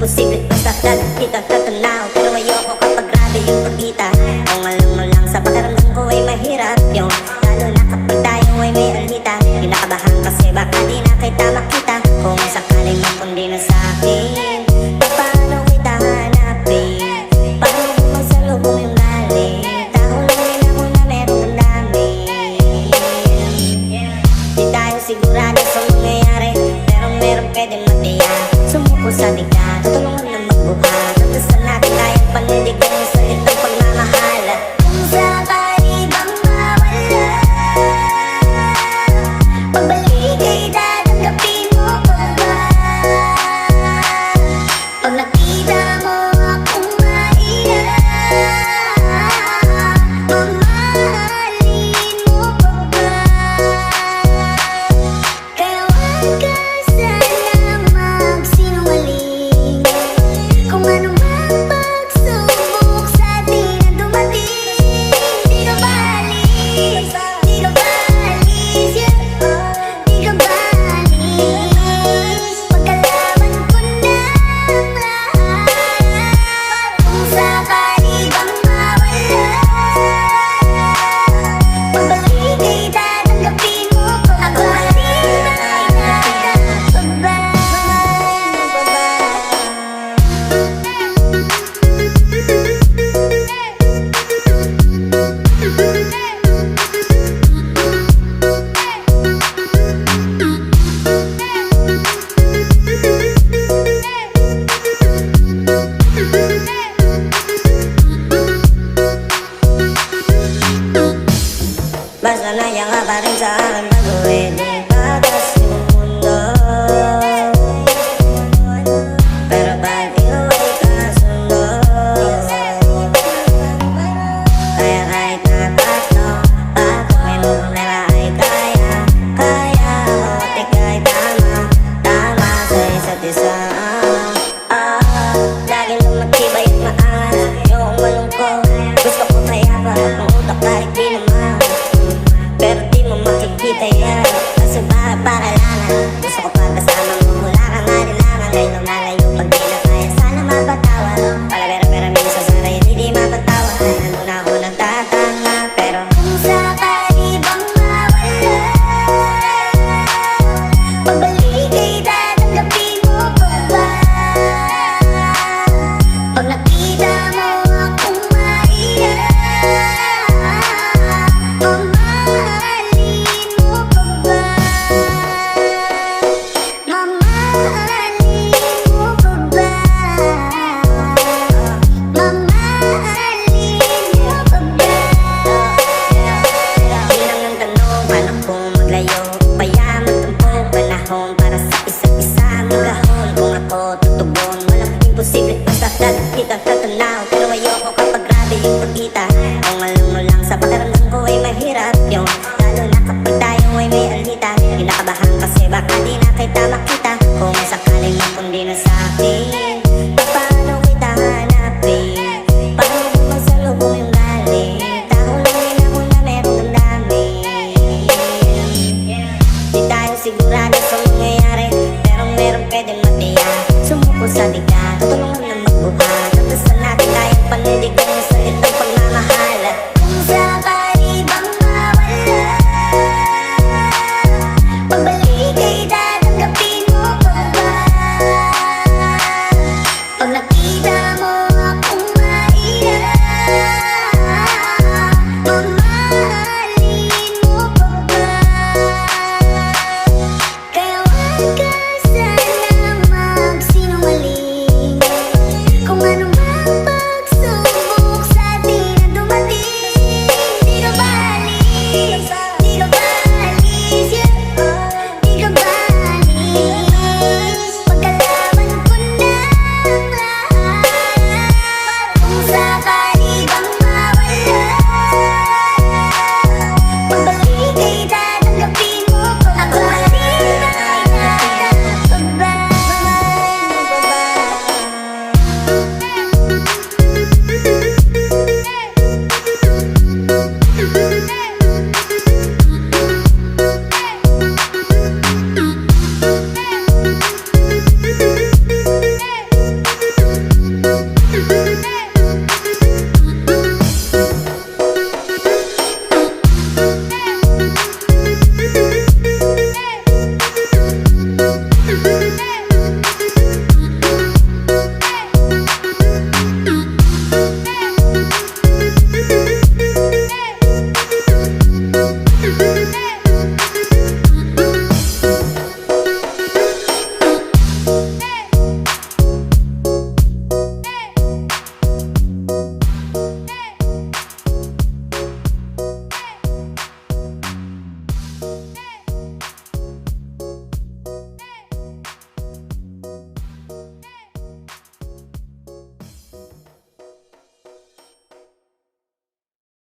imposible basta kita tatanaw. Pero ayoko kapag grabe yung pagkita. Kung alam mo lang sa pakiramdam ko ay mahirap yun, lalo na kapag tayo ay may alita. Kinakabahan kasi baka di na kita makita. Kung sakaling mapundi na sa'kin, paano kita hanapin? Paano kung magsalubong yung galing? Tao lang din ako na meron ang dami. Di tayo sigurado sa mangyayari, pero meron pwedeng matiya. Sumuko sa tiga, tutulungan na magbuhat. Natusan natin kahit panindigan yung salitang pagmamahal. Kung sakali bang mawala, pagbalik ay tatanggapin mo pa ba? Pag nakita mo akong maiyak, mamahalin mo pa ba? Kaya wag ka sana magsinungaling. Kung ano mang pagsubok sa atin na dumating, di ka ba alis? Di ka ba alis? Di ka ba alis? Pagkalaban ko na ang lahat. Kung sakali bang mawala, pagbalik ay tatanggapin mo pa ba? Basta naiyak ka pa rin sa akin bago hindi batas yung mundo. Pero bakit ikaw ay kasundo? Kaya kahit na tatlo, pag may problema ay kaya at ika'y tama sa isa't isa. Laging lumatibay at maangas, yung malungkot. Gusto ko payapa at ang utak kahit di naman. Pero di mo makikita yan, kasi para-paralangan. Gusto ko pang kasama mo, wala kang alilangan. Ngayon lumalayo pag di na kaya, sana mapatawa. Pala-pera minsan sa rayon, hindi mapatawa. Nandun ako nagtatanga, pero kung sakali bang mawala, pagbalik ay tatanggapin mo pa ba? Pag nakita mo akong maiyak, mamahalin mo pa ba? Mamahalin mo pa ba? Mamahalin mo pa ba? Bilang ng tanong, paano kung maglayo? Payaman tumpong panahon para sa isa't isa. Magahon kung ako tutugon, walang imposible basta kita tatanaw. Pero ayoko kapag grabe yung pagkita. Kung alam mo lang sa pakiramdam ko ay mahirap yun, lalo na kapag tayo ay may alita. Kinakabahan kasi baka di na kita makita. Kung sakaling mapundi na sa'kin,